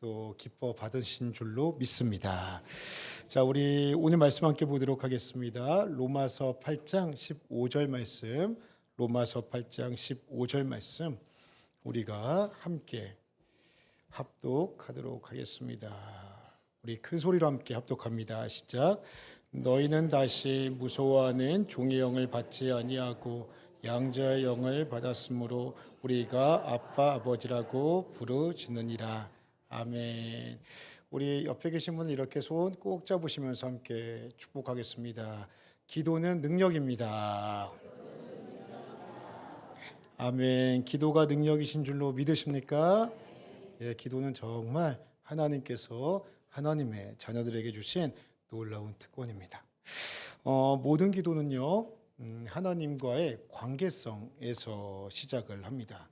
또 기뻐 받으신 줄로 믿습니다. 자, 우리 오늘 말씀 함께 보도록 하겠습니다. 로마서 8장 15절 말씀, 로마서 8장 15절 말씀 우리가 함께 합독하도록 하겠습니다. 우리 큰 소리로 함께 합독합니다. 시작. 너희는 다시 무서워하는 종의 영을 받지 아니하고 양자의 영을 받았으므로 우리가 아빠 아버지라고 부르짖느니라. 아멘. 우리 옆에 계신 분 이렇게 손 꼭 잡으시면서 함께 축복하겠습니다. 기도는 능력입니다. 아멘. 기도가 능력이신 줄로 믿으십니까? 예, 기도는 정말 하나님께서 하나님의 자녀들에게 주신 놀라운 특권입니다. 모든 기도는요, 하나님과의 관계성에서 시작을 합니다.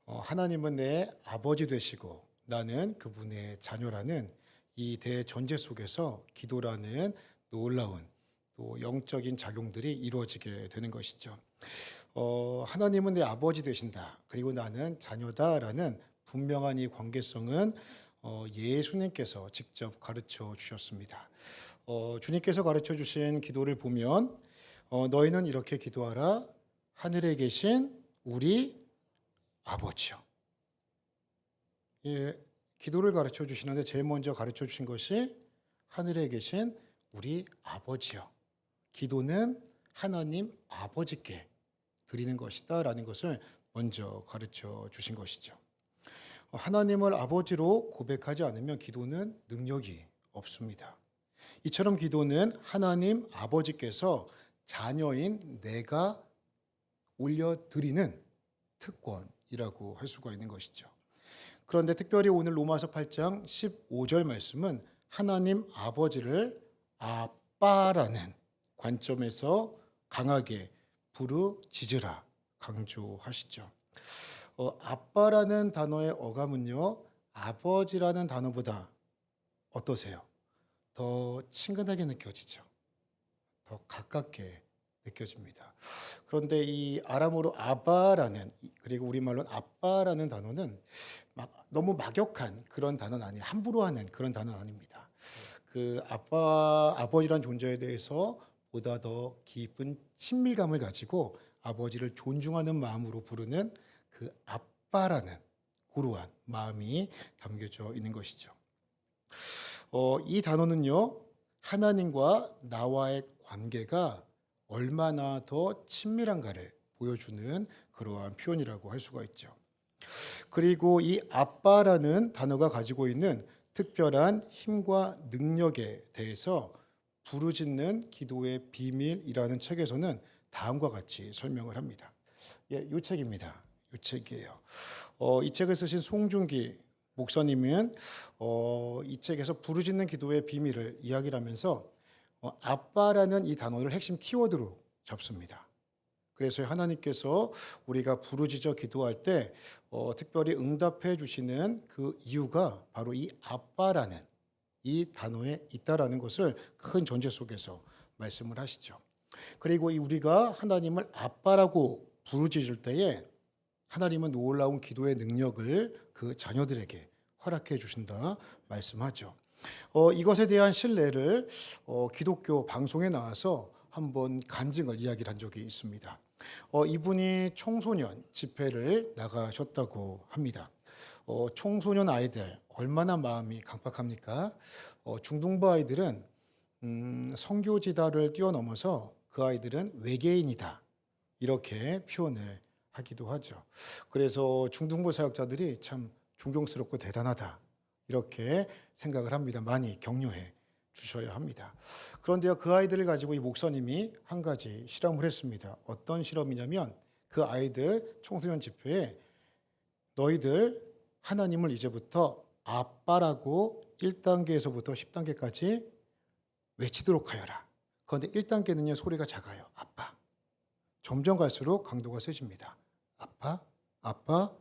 하나님은 내 아버지 되시고 나는 그분의 자녀라는 이 대전제 속에서 기도라는 놀라운 또 영적인 작용들이 이루어지게 되는 것이죠. 하나님은 내 아버지 되신다. 그리고 나는 자녀다라는 분명한 이 관계성은 예수님께서 직접 가르쳐 주셨습니다. 주님께서 가르쳐 주신 기도를 보면 너희는 이렇게 기도하라. 하늘에 계신 우리 아버지요. 예, 기도를 가르쳐 주시는데 제일 먼저 가르쳐 주신 것이 하늘에 계신 우리 아버지요. 기도는 하나님 아버지께 드리는 것이다라는 것을 먼저 가르쳐 주신 것이죠. 하나님을 아버지로 고백하지 않으면 기도는 능력이 없습니다. 이처럼 기도는 하나님 아버지께서 자녀인 내가 올려드리는 특권이라고 할 수가 있는 것이죠. 그런데 특별히 오늘 로마서 8장 15절 말씀은 하나님 아버지를 아빠라는 관점에서 강하게 부르짖으라 강조하시죠. 아빠라는 단어의 어감은요, 아버지라는 단어보다 어떠세요? 더 친근하게 느껴지죠. 더 가깝게 느껴집니다. 그런데 이 아람어로 아바라는, 그리고 우리말로 아빠라는 단어는 너무 막역한 그런 단어는 아니에요. 함부로 하는 그런 단어는 아닙니다. 그 아버지란 존재에 대해서 보다 더 깊은 친밀감을 가지고 아버지를 존중하는 마음으로 부르는 그 아빠라는 고루한 마음이 담겨져 있는 것이죠. 이 단어는요, 하나님과 나와의 관계가 얼마나 더 친밀한가를 보여주는 그러한 표현이라고 할 수가 있죠. 그리고 이 아빠라는 단어가 가지고 있는 특별한 힘과 능력에 대해서 부르짖는 기도의 비밀이라는 책에서는 다음과 같이 설명을 합니다. 예, 이 책입니다. 이 책이에요. 이 책을 쓰신 송중기 목사님은 이 책에서 부르짖는 기도의 비밀을 이야기를 하면서 아빠라는 이 단어를 핵심 키워드로 잡습니다. 그래서 하나님께서 우리가 부르짖어 기도할 때 특별히 응답해 주시는 그 이유가 바로 이 아빠라는 이 단어에 있다라는 것을 큰 전제 속에서 말씀을 하시죠. 그리고 우리가 하나님을 아빠라고 부르짖을 때에 하나님은 놀라운 기도의 능력을 그 자녀들에게 허락해 주신다 말씀하죠. 이것에 대한 신뢰를 기독교 방송에 나와서 한번 간증을 이야기를 한 적이 있습니다. 이분이 청소년 집회를 나가셨다고 합니다. 청소년 아이들 얼마나 마음이 강팍합니까? 중등부 아이들은 성교지다를 뛰어넘어서 그 아이들은 외계인이다 이렇게 표현을 하기도 하죠. 그래서 중등부 사역자들이 참 존경스럽고 대단하다 이렇게 생각을 합니다. 많이 격려해 주셔야 합니다. 그런데요, 그 아이들을 가지고 이 목사님이 한 가지 실험을 했습니다. 어떤 실험이냐면 그 아이들 청소년 집회에 너희들 하나님을 이제부터 아빠라고 1단계에서부터 10단계까지 외치도록 하여라. 그런데 1단계는요, 소리가 작아요. 아빠. 점점 갈수록 강도가 세집니다. 아빠, 아빠,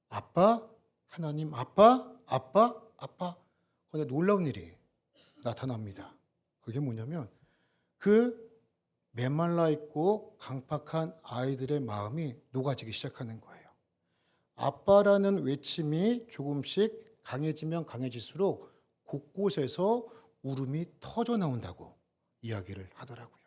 아빠, 하나님 아빠, 아빠, 아빠. 그런데 놀라운 일이 나타납니다. 그게 뭐냐면 그 메말라 있고 강팍한 아이들의 마음이 녹아지기 시작하는 거예요. 아빠라는 외침이 조금씩 강해지면 강해질수록 곳곳에서 울음이 터져 나온다고 이야기를 하더라고요.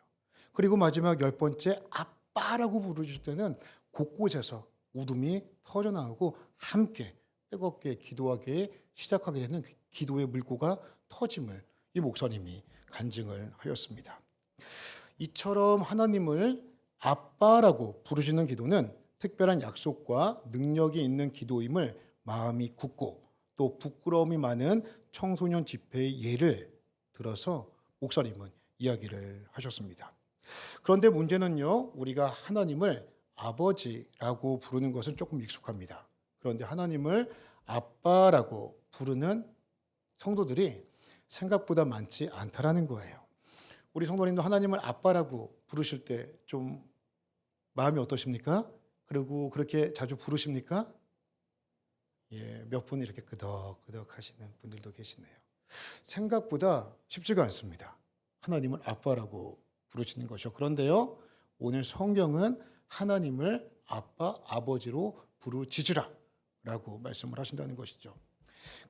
그리고 마지막 10번째 아빠라고 부르실 때는 곳곳에서 울음이 터져 나오고 함께 뜨겁게 기도하기 시작하게 되는 기도의 물꼬가 터짐을 이 목사님이 간증을 하였습니다. 이처럼 하나님을 아빠라고 부르시는 기도는 특별한 약속과 능력이 있는 기도임을 마음이 굳고 또 부끄러움이 많은 청소년 집회의 예를 들어서 목사님은 이야기를 하셨습니다. 그런데 문제는요, 우리가 하나님을 아버지라고 부르는 것은 조금 익숙합니다. 그런데 하나님을 아빠라고 부르는 성도들이 생각보다 많지 않다라는 거예요. 우리 성도님도 하나님을 아빠라고 부르실 때 좀 마음이 어떠십니까? 그리고 그렇게 자주 부르십니까? 예, 몇 분 이렇게 끄덕끄덕 하시는 분들도 계시네요. 생각보다 쉽지가 않습니다. 하나님을 아빠라고 부르시는 것이요. 그런데요, 오늘 성경은 하나님을 아빠, 아버지로 부르짖으라 라고 말씀을 하신다는 것이죠.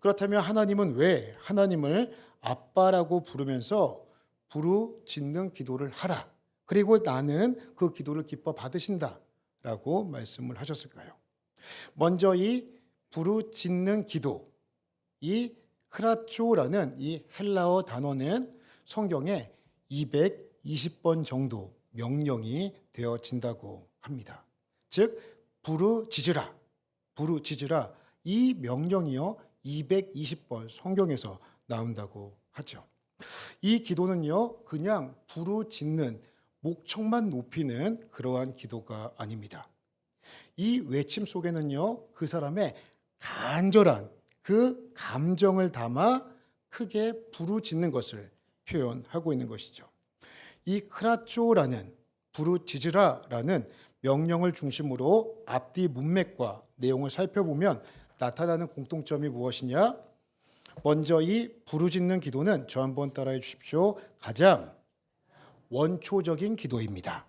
그렇다면 하나님은 왜 하나님을 아빠라고 부르면서 부르짖는 기도를 하라, 그리고 나는 그 기도를 기뻐 받으신다 라고 말씀을 하셨을까요? 먼저 이 부르짖는 기도, 이 크라초라는 이 헬라어 단어는 성경에 220번 정도 명령이 되어진다고 합니다. 즉 부르짖으라, 부르짖으라, 이 명령이요 220번 성경에서 나온다고 하죠. 이 기도는요 그냥 부르짖는, 목청만 높이는 그러한 기도가 아닙니다. 이 외침 속에는요 그 사람의 간절한 그 감정을 담아 크게 부르짖는 것을 표현하고 있는 것이죠. 이 크라초라는, 부르짖으라라는 명령을 중심으로 앞뒤 문맥과 내용을 살펴보면 나타나는 공통점이 무엇이냐? 먼저 이 부르짖는 기도는 저 한번 따라해 주십시오. 가장 원초적인 기도입니다.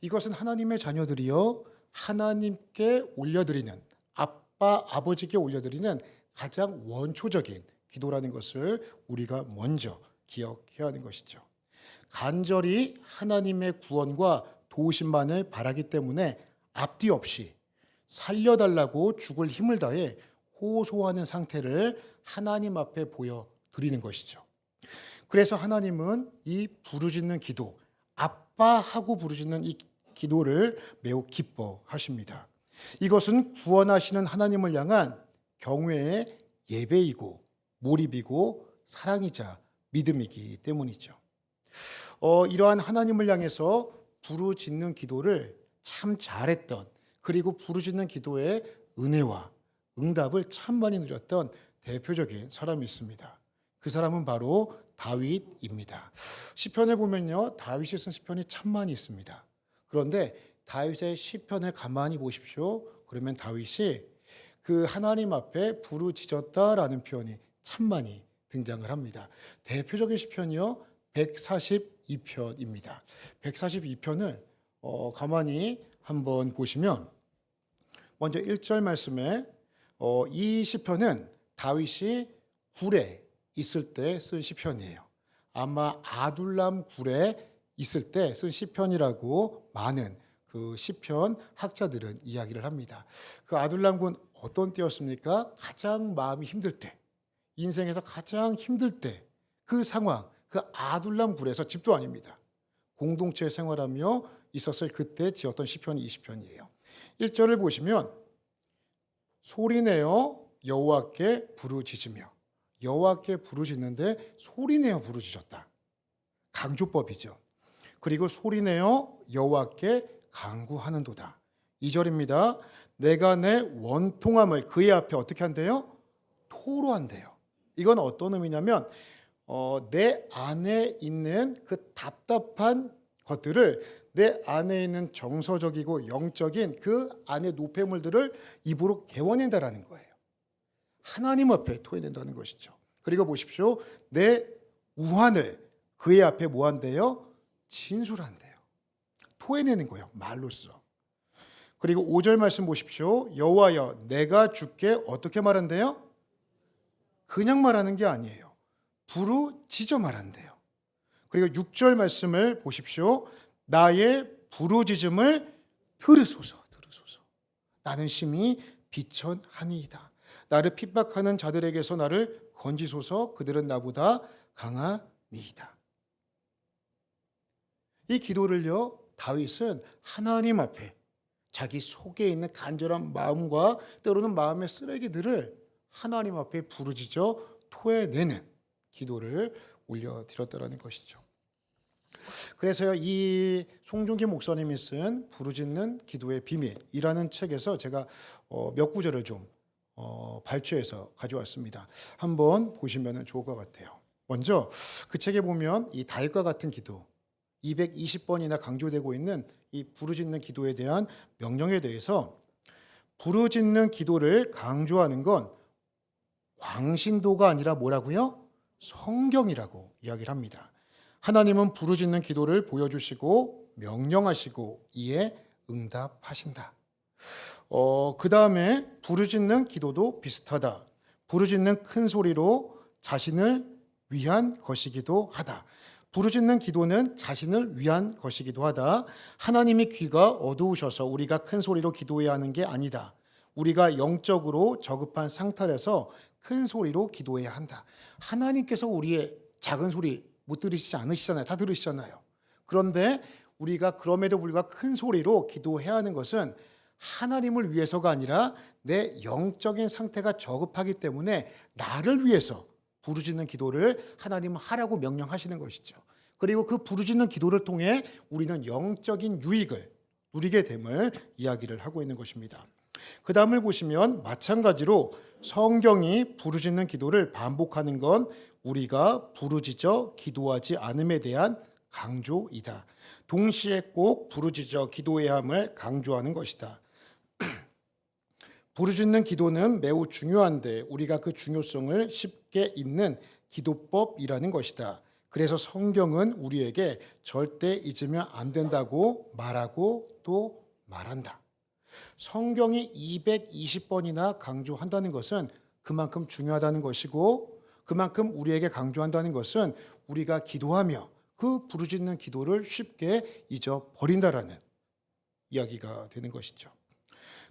이것은 하나님의 자녀들이요 하나님께 올려드리는, 아빠, 아버지께 올려드리는 가장 원초적인 기도라는 것을 우리가 먼저 기억해야 하는 것이죠. 간절히 하나님의 구원과 도우심만을 바라기 때문에 앞뒤 없이 살려달라고 죽을 힘을 다해 호소하는 상태를 하나님 앞에 보여드리는 것이죠. 그래서 하나님은 이 부르짖는 기도, 아빠하고 부르짖는 이 기도를 매우 기뻐하십니다. 이것은 구원하시는 하나님을 향한 경외의 예배이고 몰입이고 사랑이자 믿음이기 때문이죠. 이러한 하나님을 향해서 부르짖는 기도를 참 잘했던, 그리고 부르짖는 기도의 은혜와 응답을 참 많이 누렸던 대표적인 사람이 있습니다. 그 사람은 바로 다윗입니다. 시편을 보면요 다윗이 쓴 시편이 참 많이 있습니다. 그런데 다윗의 시편을 가만히 보십시오. 그러면 다윗이 그 하나님 앞에 부르짖었다라는 표현이 참 많이 등장을 합니다. 대표적인 시편이요 142편입니다. 142편을 가만히 한번 보시면 먼저 1절 말씀에 이 시편은 다윗이 굴에 있을 때 쓴 시편이에요. 아마 아둘람 굴에 있을 때 쓴 시편이라고 많은 그 시편 학자들은 이야기를 합니다. 그 아둘람 굴은 어떤 때였습니까? 가장 마음이 힘들 때, 인생에서 가장 힘들 때, 그 상황, 그 아둘람 굴에서, 집도 아닙니다, 공동체 생활하며 있었을 그때 지었던 시편이 이 시편이에요. 1절을 보시면 소리내어 여호와께 부르짖으며, 여호와께 부르짖는데 소리내어 부르짖었다. 강조법이죠. 그리고 소리내어 여호와께 간구하는도다. 2절입니다. 내가 내 원통함을 그의 앞에 어떻게 한대요? 토로한대요. 이건 어떤 의미냐면 내 안에 있는 그 답답한 것들을, 내 안에 있는 정서적이고 영적인 그 안의 노폐물들을 입으로 개워낸다라는 거예요. 하나님 앞에 토해낸다는 것이죠. 그리고 보십시오. 내 우환을 그의 앞에 뭐한대요? 진술한대요. 토해내는 거예요. 말로써. 그리고 5절 말씀 보십시오. 여호와여 내가 주께 어떻게 말한대요? 그냥 말하는 게 아니에요. 부르짖어 말한대요. 그리고 6절 말씀을 보십시오. 나의 부르짖음을 들으소서. 나는 심히 비천하니이다. 나를 핍박하는 자들에게서 나를 건지소서. 그들은 나보다 강하니이다. 이 기도를요, 다윗은 하나님 앞에 자기 속에 있는 간절한 마음과 때로는 마음의 쓰레기들을 하나님 앞에 부르짖어 토해내는 기도를 올려드렸다는 것이죠. 그래서요, 이 송중기 목사님이 쓴 부르짖는 기도의 비밀이라는 책에서 제가 몇 구절을 좀 발췌해서 가져왔습니다. 한번 보시면 좋을 것 같아요. 먼저 그 책에 보면 이 다윗과 같은 기도 220번이나 강조되고 있는 이 부르짖는 기도에 대한 명령에 대해서 부르짖는 기도를 강조하는 건 광신도가 아니라 뭐라고요? 성경이라고 이야기를 합니다. 하나님은 부르짖는 기도를 보여주시고 명령하시고 이에 응답하신다. 그 다음에 부르짖는 기도도 비슷하다. 부르짖는 큰 소리로 자신을 위한 것이기도 하다. 부르짖는 기도는 자신을 위한 것이기도 하다. 하나님이 귀가 어두우셔서 우리가 큰 소리로 기도해야 하는 게 아니다. 우리가 영적으로 저급한 상태에서 큰 소리로 기도해야 한다. 하나님께서 우리의 작은 소리 못 들으시지 않으시잖아요. 다 들으시잖아요. 그런데 우리가 그럼에도 불구하고 큰 소리로 기도해야 하는 것은 하나님을 위해서가 아니라 내 영적인 상태가 저급하기 때문에 나를 위해서 부르짖는 기도를 하나님은 하라고 명령하시는 것이죠. 그리고 그 부르짖는 기도를 통해 우리는 영적인 유익을 누리게 됨을 이야기를 하고 있는 것입니다. 그 다음을 보시면 마찬가지로 성경이 부르짖는 기도를 반복하는 건 우리가 부르짖어 기도하지 않음에 대한 강조이다. 동시에 꼭 부르짖어 기도해야 함을 강조하는 것이다. 부르짖는 기도는 매우 중요한데 우리가 그 중요성을 쉽게 잊는 기도법이라는 것이다. 그래서 성경은 우리에게 절대 잊으면 안 된다고 말하고 또 말한다. 성경이 220번이나 강조한다는 것은 그만큼 중요하다는 것이고 그만큼 우리에게 강조한다는 것은 우리가 기도하며 그 부르짖는 기도를 쉽게 잊어버린다라는 이야기가 되는 것이죠.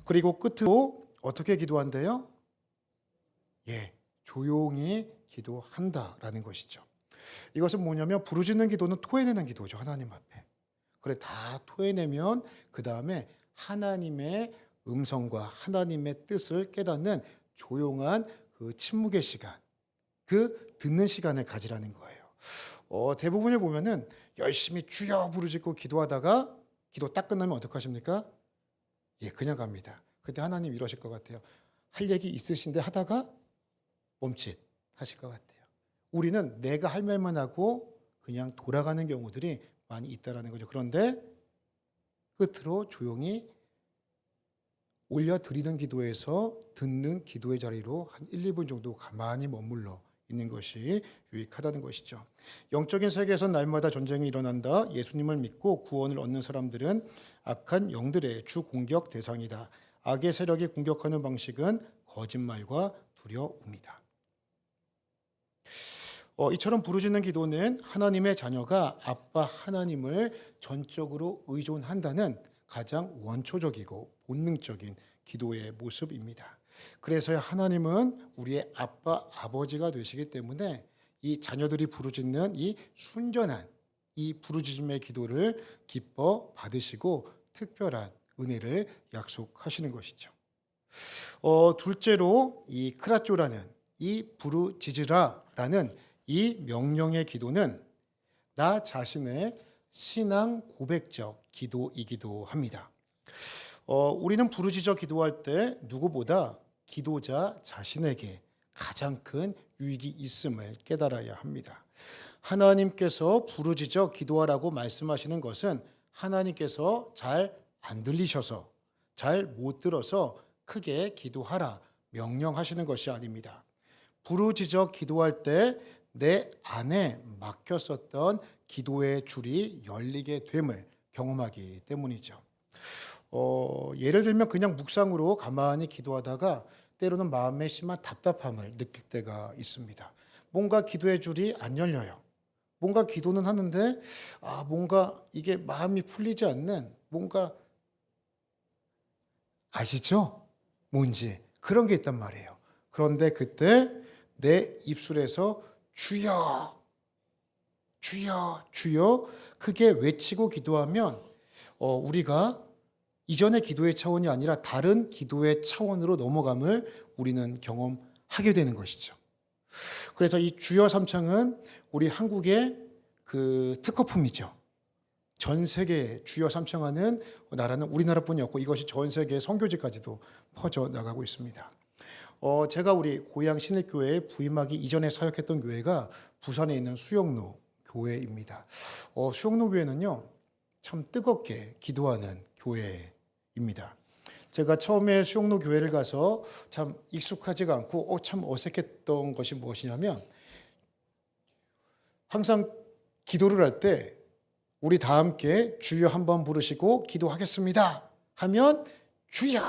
그리고 끝으로 어떻게 기도한대요? 조용히 기도한다라는 것이죠. 이것은 뭐냐면 부르짖는 기도는 토해내는 기도죠. 하나님 앞에. 그래 다 토해내면 그 다음에 하나님의 음성과 하나님의 뜻을 깨닫는 조용한 그 침묵의 시간, 그 듣는 시간을 가지라는 거예요. 대부분을 보면은 열심히 주여 부르짖고 기도하다가 기도 딱 끝나면 어떡하십니까? 그냥 갑니다. 그때 하나님 이러실 것 같아요. 할 얘기 있으신데 하다가 멈칫 하실 것 같아요. 우리는 내가 할 말만 하고 그냥 돌아가는 경우들이 많이 있다라는 거죠. 그런데 끝으로 조용히 올려드리는 기도에서 듣는 기도의 자리로 한 1, 2분 정도 가만히 머물러 있는 것이 유익하다는 것이죠. 영적인 세계에서 날마다 전쟁이 일어난다. 예수님을 믿고 구원을 얻는 사람들은 악한 영들의 주 공격 대상이다. 악의 세력이 공격하는 방식은 거짓말과 두려움이다. 이처럼 부르짖는 기도는 하나님의 자녀가 아빠 하나님을 전적으로 의존한다는 가장 원초적이고 본능적인 기도의 모습입니다. 그래서 하나님은 우리의 아빠, 아버지가 되시기 때문에 이 자녀들이 부르짖는 이 순전한 이 부르짖음의 기도를 기뻐 받으시고 특별한 은혜를 약속하시는 것이죠. 둘째로 이 크라쪼라는 이 부르짖으라라는 이 명령의 기도는 나 자신의 신앙 고백적 기도이기도 합니다. 우리는 부르짖어 기도할 때 누구보다 기도자 자신에게 가장 큰 유익이 있음을 깨달아야 합니다. 하나님께서 부르짖어 기도하라고 말씀하시는 것은 하나님께서 잘 안 들리셔서 잘 못 들어서 크게 기도하라 명령하시는 것이 아닙니다. 부르짖어 기도할 때 내 안에 막혔었던 기도의 줄이 열리게 됨을 경험하기 때문이죠. 예를 들면 그냥 묵상으로 가만히 기도하다가 때로는 마음에 심한 답답함을 느낄 때가 있습니다. 뭔가 기도의 줄이 안 열려요. 뭔가 기도는 하는데 뭔가 이게 마음이 풀리지 않는 뭔가 아시죠? 뭔지 그런 게 있단 말이에요. 그런데 그때 내 입술에서 주여, 주여, 주여 크게 외치고 기도하면 우리가 이전의 기도의 차원이 아니라 다른 기도의 차원으로 넘어감을 우리는 경험하게 되는 것이죠. 그래서 이 주여 삼창은 우리 한국의 그 특허품이죠. 전 세계에 주여 삼창하는 나라는 우리나라뿐이 없고 이것이 전 세계 선교지까지도 퍼져 나가고 있습니다. 제가 우리 고향 신일교회에 부임하기 이전에 사역했던 교회가 부산에 있는 수영로 교회입니다. 수영로 교회는요 참 뜨겁게 기도하는 교회입니다. 제가 처음에 수영로 교회를 가서 참 익숙하지가 않고 참 어색했던 것이 무엇이냐면 항상 기도를 할 때 우리 다 함께 주여 한번 부르시고 기도하겠습니다 하면 주여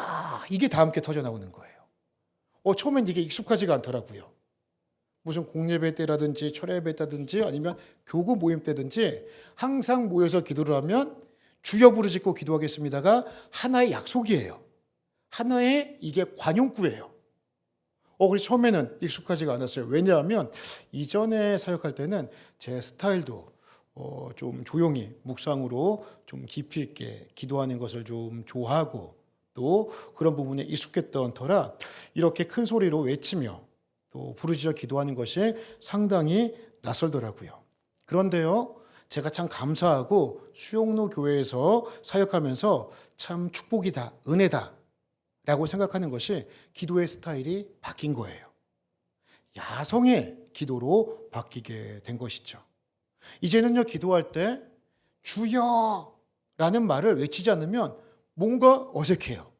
이게 다 함께 터져 나오는 거예요. 처음엔 이게 익숙하지가 않더라고요. 무슨 공예배 때라든지 철야배 때든지 아니면 교구 모임 때든지 항상 모여서 기도를 하면 주여 부르짖고 기도하겠습니다가 하나의 약속이에요. 하나의 이게 관용구예요. 그래서 처음에는 익숙하지가 않았어요. 왜냐하면 이전에 사역할 때는 제 스타일도 좀 조용히 묵상으로 좀 깊이 있게 기도하는 것을 좀 좋아하고 또 그런 부분에 익숙했던 터라 이렇게 큰 소리로 외치며 또 부르짖어 기도하는 것이 상당히 낯설더라고요. 그런데요, 제가 참 감사하고 수용로 교회에서 사역하면서 참 축복이다, 은혜다 라고 생각하는 것이 기도의 스타일이 바뀐 거예요. 야성의 기도로 바뀌게 된 것이죠. 이제는요, 기도할 때 주여 라는 말을 외치지 않으면 뭔가 어색해요.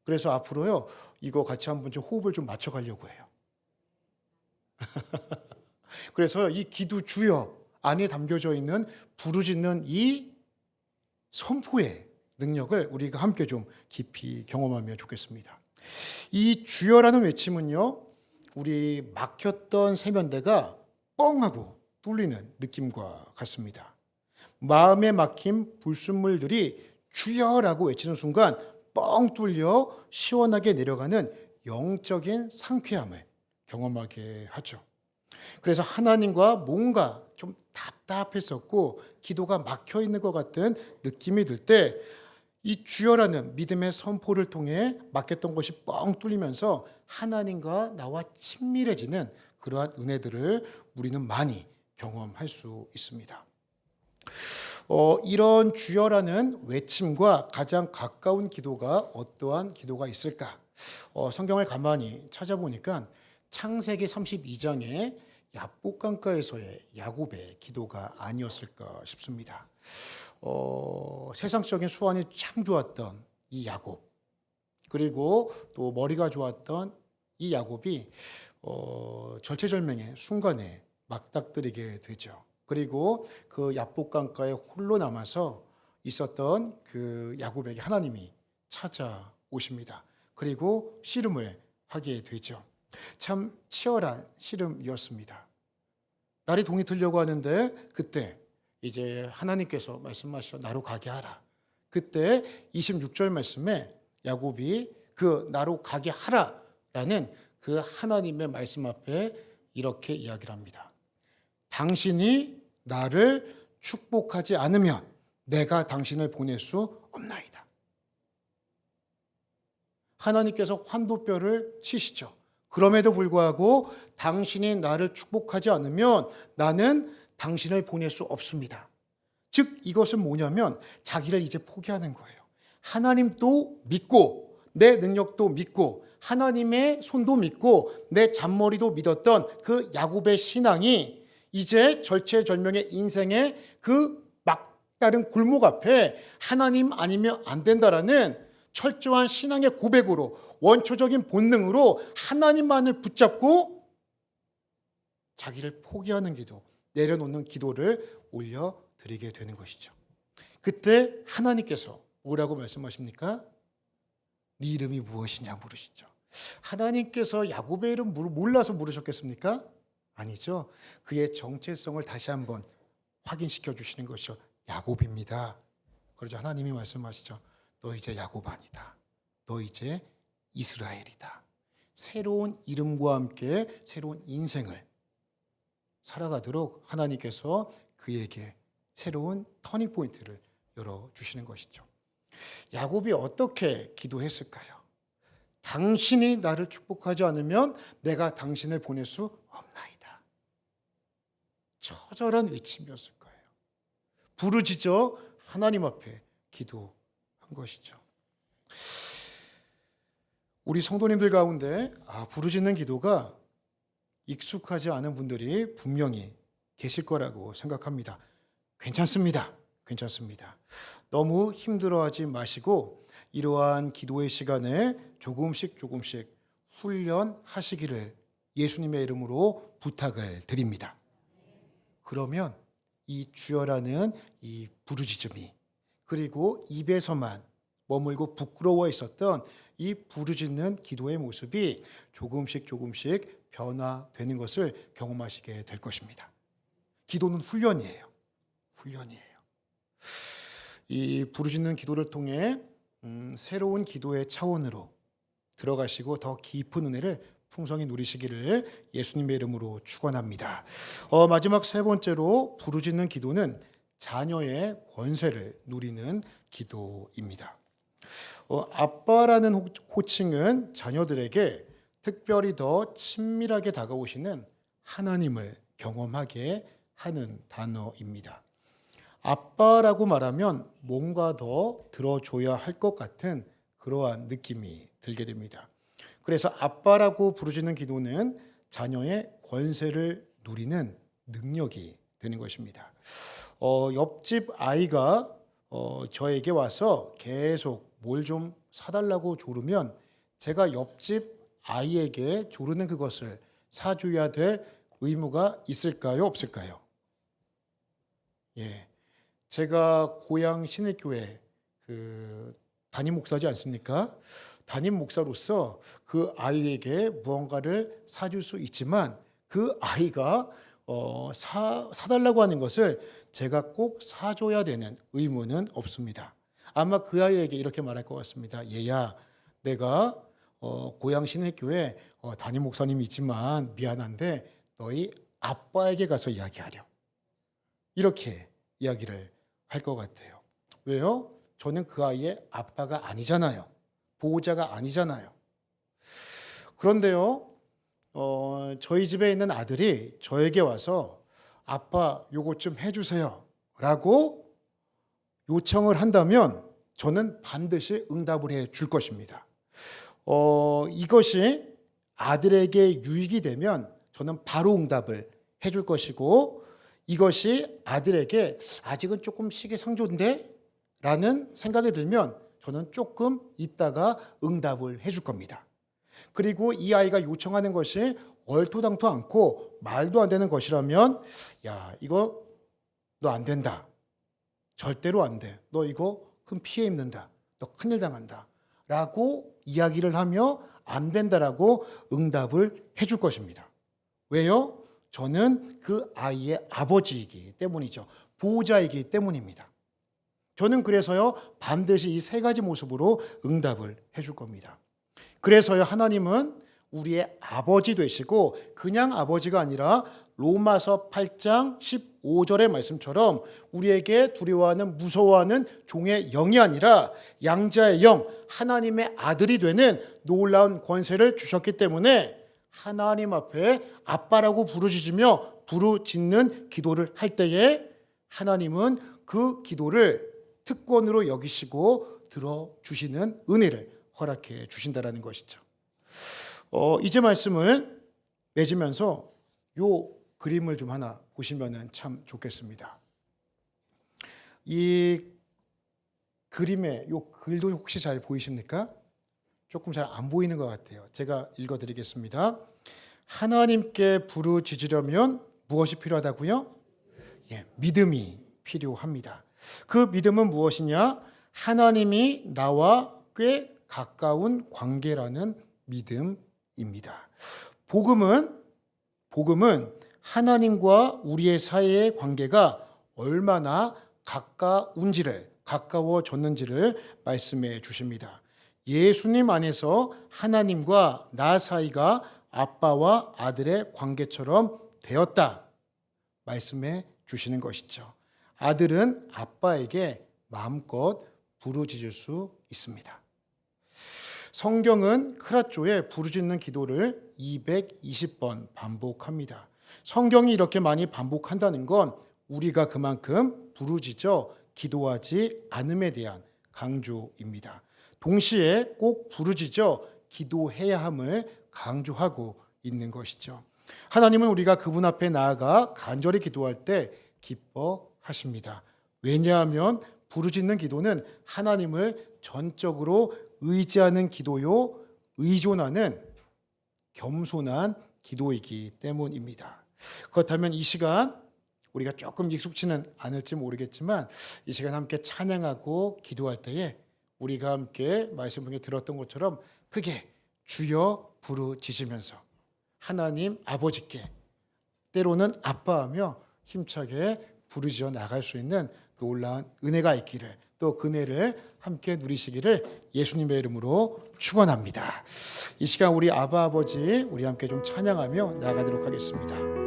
그래서 앞으로요, 이거 같이 한번 좀 호흡을 좀 맞춰가려고 해요. 그래서 이 기도 주여 안에 담겨져 있는 부르짖는 이 선포의 능력을 우리가 함께 좀 깊이 경험하면 좋겠습니다. 이 주여라는 외침은요, 우리 막혔던 세면대가 뻥하고 뚫리는 느낌과 같습니다. 마음에 막힌 불순물들이 주여라고 외치는 순간 뻥 뚫려 시원하게 내려가는 영적인 상쾌함을 경험하게 하죠. 그래서 하나님과 뭔가 좀 답답했었고 기도가 막혀 있는 것 같은 느낌이 들 때 이 주여라는 믿음의 선포를 통해 막혔던 것이 뻥 뚫리면서 하나님과 나와 친밀해지는 그러한 은혜들을 우리는 많이 경험할 수 있습니다. 이런 주여라는 외침과 가장 가까운 기도가 어떠한 기도가 있을까? 성경을 가만히 찾아보니까 창세기 32장에 야복강가에서의 야곱의 기도가 아니었을까 싶습니다. 세상적인 수완이 참 좋았던 이 야곱, 그리고 또 머리가 좋았던 이 야곱이 절체절명의 순간에 맞닥뜨리게 되죠. 그리고 그 야복강가에 홀로 남아서 있었던 그 야곱에게 하나님이 찾아오십니다. 그리고 씨름을 하게 되죠. 참 치열한 씨름이었습니다. 날이 동이 틀려고 하는데 그때 이제 하나님께서 말씀하셔 나로 가게 하라. 그때 26절 말씀에 야곱이 그 나로 가게 하라라는 그 하나님의 말씀 앞에 이렇게 이야기를 합니다. 당신이 나를 축복하지 않으면 내가 당신을 보낼 수 없나이다. 하나님께서 환도뼈를 치시죠. 그럼에도 불구하고 당신이 나를 축복하지 않으면 나는 당신을 보낼 수 없습니다. 즉 이것은 뭐냐면 자기를 이제 포기하는 거예요. 하나님도 믿고 내 능력도 믿고 하나님의 손도 믿고 내 잔머리도 믿었던 그 야곱의 신앙이 이제 절체절명의 인생의 그 막다른 골목 앞에 하나님 아니면 안 된다라는 철저한 신앙의 고백으로 원초적인 본능으로 하나님만을 붙잡고 자기를 포기하는 기도, 내려놓는 기도를 올려드리게 되는 것이죠. 그때 하나님께서 뭐라고 말씀하십니까? 네 이름이 무엇이냐 물으시죠. 하나님께서 야곱의 이름 몰라서 물으셨겠습니까? 아니죠. 그의 정체성을 다시 한번 확인시켜 주시는 것이죠. 야곱입니다. 그러죠. 하나님이 말씀하시죠. 너 이제 야곱 아니다. 너 이제 이스라엘이다. 새로운 이름과 함께 새로운 인생을 살아가도록 하나님께서 그에게 새로운 터닝 포인트를 열어주시는 것이죠. 야곱이 어떻게 기도했을까요? 당신이 나를 축복하지 않으면 내가 당신을 보낼 수 없나이다. 처절한 외침이었을 거예요. 부르짖어 하나님 앞에 기도한 것이죠. 우리 성도님들 가운데 부르짖는 기도가 익숙하지 않은 분들이 분명히 계실 거라고 생각합니다. 괜찮습니다. 괜찮습니다. 너무 힘들어하지 마시고 이러한 기도의 시간에 조금씩 훈련하시기를 예수님의 이름으로 부탁을 드립니다. 그러면 이 주여라는 이 부르짖음이 그리고 입에서만 머물고 부끄러워 있었던 이 부르짖는 기도의 모습이 조금씩 변화되는 것을 경험하시게 될 것입니다. 기도는 훈련이에요. 이 부르짖는 기도를 통해 새로운 기도의 차원으로 들어가시고 더 깊은 은혜를 풍성히 누리시기를 예수님의 이름으로 축원합니다. 마지막 세 번째로 부르짖는 기도는 자녀의 권세를 누리는 기도입니다. 아빠라는 호칭은 자녀들에게 특별히 더 친밀하게 다가오시는 하나님을 경험하게 하는 단어입니다. 아빠라고 말하면 뭔가 더 들어줘야 할 것 같은 그러한 느낌이 들게 됩니다. 그래서 아빠라고 부르짖는 기도는 자녀의 권세를 누리는 능력이 되는 것입니다. 옆집 아이가 저에게 와서 계속 뭘 좀 사달라고 조르면 제가 옆집 아이에게 조르는 그것을 사줘야 될 의무가 있을까요? 없을까요? 예, 제가 고향 신일교회 담임 목사지 않습니까? 담임 목사로서 그 아이에게 무언가를 사줄 수 있지만 그 아이가 사달라고 하는 것을 제가 꼭 사줘야 되는 의무는 없습니다. 아마 그 아이에게 이렇게 말할 것 같습니다. 얘야, 내가 고향 신일교회 담임 목사님이 있지만 미안한데 너희 아빠에게 가서 이야기하렴. 이렇게 이야기를 할 것 같아요. 왜요? 저는 그 아이의 아빠가 아니잖아요. 보호자가 아니잖아요. 그런데요, 저희 집에 있는 아들이 저에게 와서 아빠 요것 좀 해주세요 라고 요청을 한다면 저는 반드시 응답을 해 줄 것입니다. 이것이 아들에게 유익이 되면 저는 바로 응답을 해 줄 것이고 이것이 아들에게 아직은 조금 시기상조인데 라는 생각이 들면 저는 조금 있다가 응답을 해 줄 겁니다. 그리고 이 아이가 요청하는 것이 얼토당토 않고 말도 안 되는 것이라면 야, 이거 너 안 된다. 절대로 안 돼. 너 이거 큰 피해 입는다. 너 큰일 당한다. 라고 이야기를 하며 안 된다라고 응답을 해 줄 것입니다. 왜요? 저는 그 아이의 아버지이기 때문이죠. 보호자이기 때문입니다. 저는 그래서요 반드시 이 세 가지 모습으로 응답을 해 줄 겁니다. 그래서요 하나님은 우리의 아버지 되시고 그냥 아버지가 아니라 로마서 8장 15절의 말씀처럼 우리에게 두려워하는 무서워하는 종의 영이 아니라 양자의 영 하나님의 아들이 되는 놀라운 권세를 주셨기 때문에 하나님 앞에 아빠라고 부르짖는 기도를 할 때에 하나님은 그 기도를 특권으로 여기시고 들어주시는 은혜를 허락해 주신다는 것이죠. 이제 말씀을 맺으면서 요 그림을 좀 하나 보시면 참 좋겠습니다. 이 그림의 요 글도 혹시 잘 보이십니까? 조금 잘 안 보이는 것 같아요. 제가 읽어드리겠습니다. 하나님께 부르짖으려면 무엇이 필요하다고요? 믿음이 필요합니다. 그 믿음은 무엇이냐? 하나님이 나와 꽤 가까운 관계라는 믿음입니다. 복음은 하나님과 우리의 사이의 관계가 얼마나 가까워졌는지를 말씀해 주십니다. 예수님 안에서 하나님과 나 사이가 아빠와 아들의 관계처럼 되었다 말씀해 주시는 것이죠. 아들은 아빠에게 마음껏 부르짖을 수 있습니다. 성경은 크라쪼의 부르짖는 기도를 220번 반복합니다. 성경이 이렇게 많이 반복한다는 건 우리가 그만큼 부르짖어 기도하지 않음에 대한 강조입니다. 동시에 꼭 부르짖어 기도해야 함을 강조하고 있는 것이죠. 하나님은 우리가 그분 앞에 나아가 간절히 기도할 때 기뻐하십니다. 왜냐하면 부르짖는 기도는 하나님을 전적으로 의지하는 기도요, 의존하는 겸손한 기도이기 때문입니다. 그렇다면 이 시간 우리가 조금 익숙치는 않을지 모르겠지만 이 시간 함께 찬양하고 기도할 때에 우리가 함께 말씀 중에 들었던 것처럼 크게 주여 부르짖으면서 하나님 아버지께 때로는 아빠하며 힘차게 부르짖어 나갈 수 있는 놀라운 은혜가 있기를, 또 그 은혜를 함께 누리시기를 예수님의 이름으로 축원합니다. 이 시간 우리 아바 아버지 우리 함께 좀 찬양하며 나아가도록 하겠습니다.